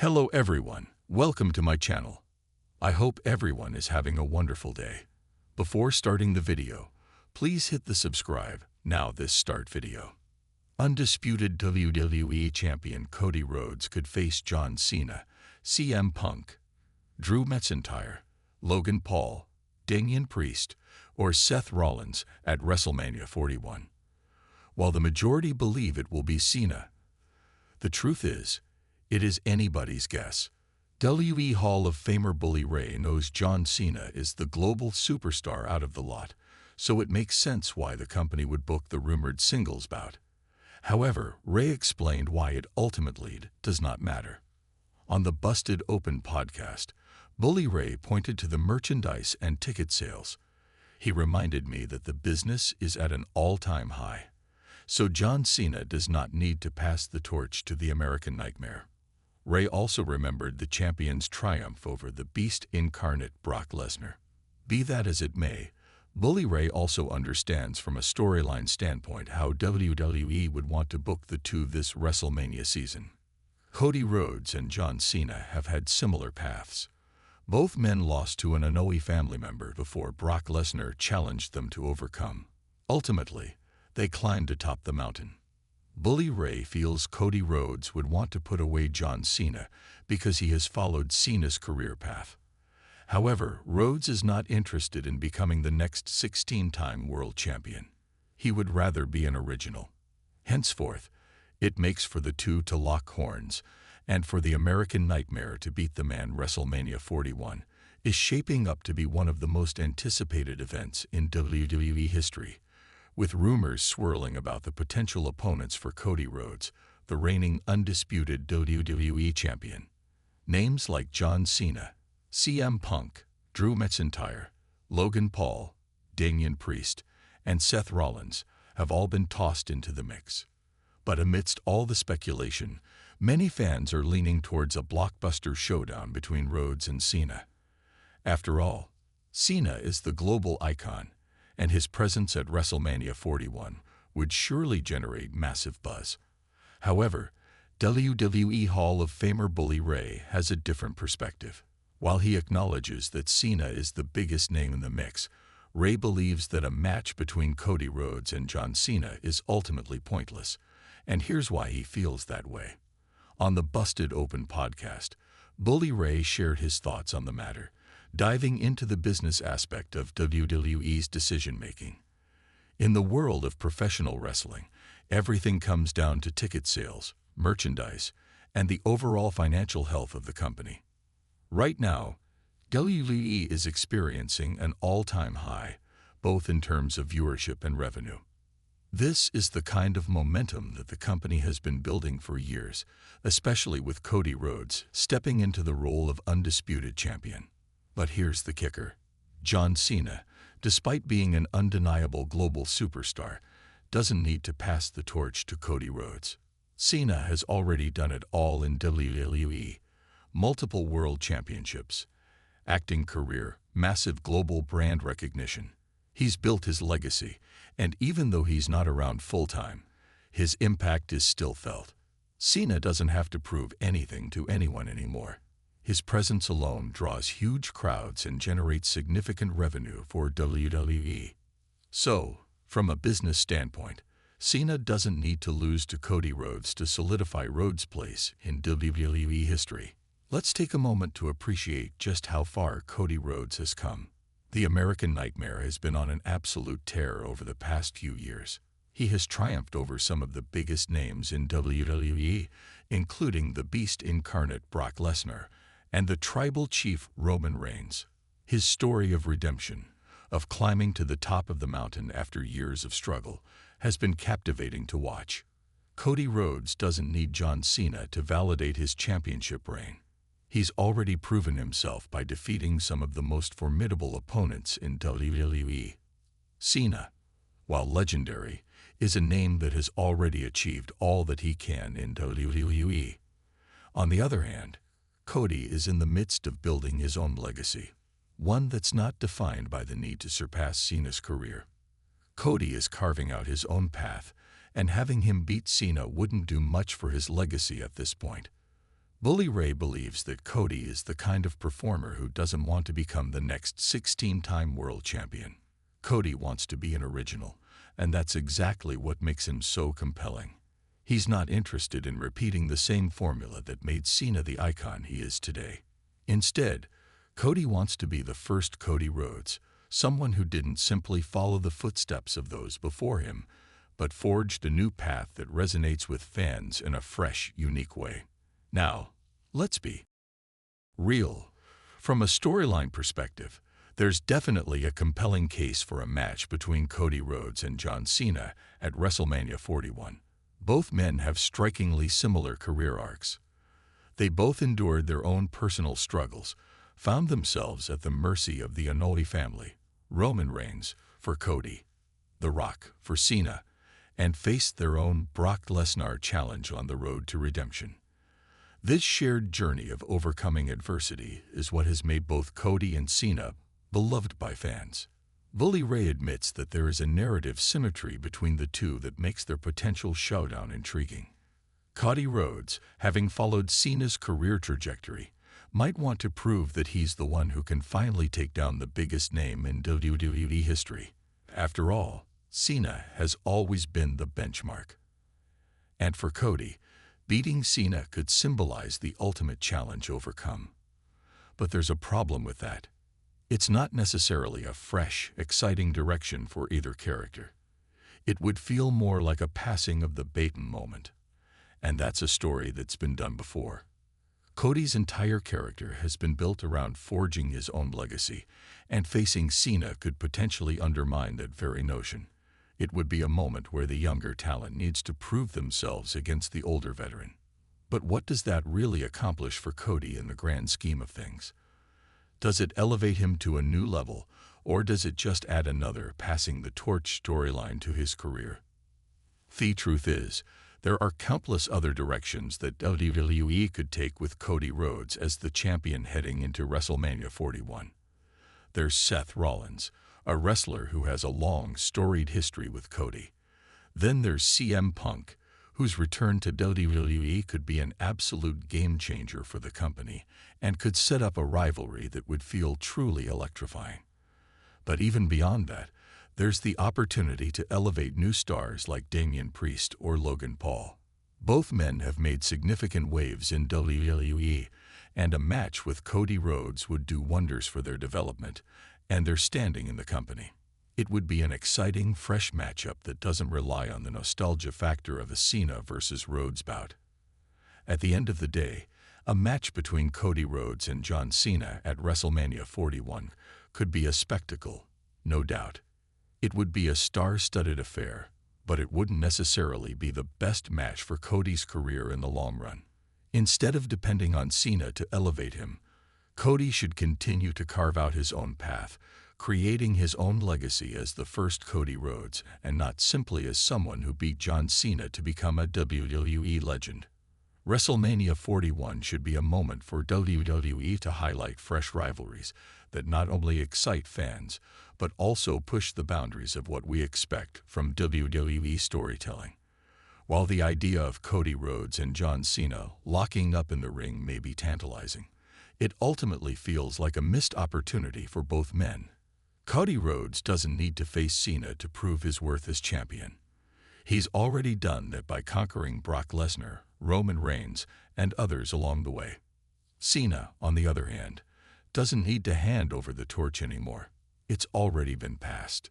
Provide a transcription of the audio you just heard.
Hello everyone, welcome to my channel. I hope everyone is having a wonderful day. Before starting the video, please hit the subscribe. Now this start video. Undisputed WWE Champion Cody Rhodes could face John Cena, CM Punk, Drew McIntyre, Logan Paul, Damian Priest, or Seth Rollins at WrestleMania 41. While the majority believe it will be Cena, the truth is, it is anybody's guess. WWE Hall of Famer Bully Ray knows John Cena is the global superstar out of the lot, so it makes sense why the company would book the rumored singles bout. However, Ray explained why it ultimately does not matter. On the Busted Open podcast, Bully Ray pointed to the merchandise and ticket sales. He reminded me that the business is at an all-time high, so John Cena does not need to pass the torch to the American Nightmare. Ray also remembered the champion's triumph over the Beast incarnate Brock Lesnar. Be that as it may, Bully Ray also understands from a storyline standpoint how WWE would want to book the two this WrestleMania season. Cody Rhodes and John Cena have had similar paths. Both men lost to an unknown family member before Brock Lesnar challenged them to overcome. Ultimately, they climbed atop the mountain. Bully Ray feels Cody Rhodes would want to put away John Cena because he has followed Cena's career path. However, Rhodes is not interested in becoming the next 16-time world champion. He would rather be an original. Henceforth, it makes for the two to lock horns, and for the American Nightmare to beat the man. WrestleMania 41 is shaping up to be one of the most anticipated events in WWE history, with rumors swirling about the potential opponents for Cody Rhodes, the reigning undisputed WWE champion. Names like John Cena, CM Punk, Drew McIntyre, Logan Paul, Damian Priest, and Seth Rollins have all been tossed into the mix. But amidst all the speculation, many fans are leaning towards a blockbuster showdown between Rhodes and Cena. After all, Cena is the global icon, and his presence at WrestleMania 41 would surely generate massive buzz. However, WWE Hall of Famer Bully Ray has a different perspective. While he acknowledges that Cena is the biggest name in the mix, Ray believes that a match between Cody Rhodes and John Cena is ultimately pointless, and here's why he feels that way. On the Busted Open podcast, Bully Ray shared his thoughts on the matter, diving into the business aspect of WWE's decision-making. In the world of professional wrestling, everything comes down to ticket sales, merchandise, and the overall financial health of the company. Right now, WWE is experiencing an all-time high, both in terms of viewership and revenue. This is the kind of momentum that the company has been building for years, especially with Cody Rhodes stepping into the role of undisputed champion. But here's the kicker. John Cena, despite being an undeniable global superstar, doesn't need to pass the torch to Cody Rhodes. Cena has already done it all in WWE. Multiple world championships, acting career, massive global brand recognition. He's built his legacy, and even though he's not around full-time, his impact is still felt. Cena doesn't have to prove anything to anyone anymore. His presence alone draws huge crowds and generates significant revenue for WWE. So, from a business standpoint, Cena doesn't need to lose to Cody Rhodes to solidify Rhodes' place in WWE history. Let's take a moment to appreciate just how far Cody Rhodes has come. The American Nightmare has been on an absolute tear over the past few years. He has triumphed over some of the biggest names in WWE, including the Beast incarnate Brock Lesnar and the Tribal Chief Roman Reigns. His story of redemption, of climbing to the top of the mountain after years of struggle, has been captivating to watch. Cody Rhodes doesn't need John Cena to validate his championship reign. He's already proven himself by defeating some of the most formidable opponents in WWE. Cena, while legendary, is a name that has already achieved all that he can in WWE. On the other hand, Cody is in the midst of building his own legacy, one that's not defined by the need to surpass Cena's career. Cody is carving out his own path, and having him beat Cena wouldn't do much for his legacy at this point. Bully Ray believes that Cody is the kind of performer who doesn't want to become the next 16-time world champion. Cody wants to be an original, and that's exactly what makes him so compelling. He's not interested in repeating the same formula that made Cena the icon he is today. Instead, Cody wants to be the first Cody Rhodes, someone who didn't simply follow the footsteps of those before him, but forged a new path that resonates with fans in a fresh, unique way. Now, let's be real. From a storyline perspective, there's definitely a compelling case for a match between Cody Rhodes and John Cena at WrestleMania 41. Both men have strikingly similar career arcs. They both endured their own personal struggles, found themselves at the mercy of the Anoa'i family, Roman Reigns for Cody, The Rock for Cena, and faced their own Brock Lesnar challenge on the road to redemption. This shared journey of overcoming adversity is what has made both Cody and Cena beloved by fans. Bully Ray admits that there is a narrative symmetry between the two that makes their potential showdown intriguing. Cody Rhodes, having followed Cena's career trajectory, might want to prove that he's the one who can finally take down the biggest name in WWE history. After all, Cena has always been the benchmark. And for Cody, beating Cena could symbolize the ultimate challenge overcome. But there's a problem with that. It's not necessarily a fresh, exciting direction for either character. It would feel more like a passing of the baton moment. And that's a story that's been done before. Cody's entire character has been built around forging his own legacy, and facing Cena could potentially undermine that very notion. It would be a moment where the younger talent needs to prove themselves against the older veteran. But what does that really accomplish for Cody in the grand scheme of things? Does it elevate him to a new level, or does it just add another passing the torch storyline to his career? The truth is, there are countless other directions that WWE could take with Cody Rhodes as the champion heading into WrestleMania 41. There's Seth Rollins, a wrestler who has a long, storied history with Cody. Then there's CM Punk, whose return to WWE could be an absolute game-changer for the company and could set up a rivalry that would feel truly electrifying. But even beyond that, there's the opportunity to elevate new stars like Damian Priest or Logan Paul. Both men have made significant waves in WWE, and a match with Cody Rhodes would do wonders for their development and their standing in the company. It would be an exciting, fresh matchup that doesn't rely on the nostalgia factor of a Cena versus Rhodes bout. At the end of the day, a match between Cody Rhodes and John Cena at WrestleMania 41 could be a spectacle, no doubt. It would be a star-studded affair, but it wouldn't necessarily be the best match for Cody's career in the long run. Instead of depending on Cena to elevate him, Cody should continue to carve out his own path, creating his own legacy as the first Cody Rhodes and not simply as someone who beat John Cena to become a WWE legend. WrestleMania 41 should be a moment for WWE to highlight fresh rivalries that not only excite fans, but also push the boundaries of what we expect from WWE storytelling. While the idea of Cody Rhodes and John Cena locking up in the ring may be tantalizing, it ultimately feels like a missed opportunity for both men. Cody Rhodes doesn't need to face Cena to prove his worth as champion. He's already done that by conquering Brock Lesnar, Roman Reigns, and others along the way. Cena, on the other hand, doesn't need to hand over the torch anymore. It's already been passed.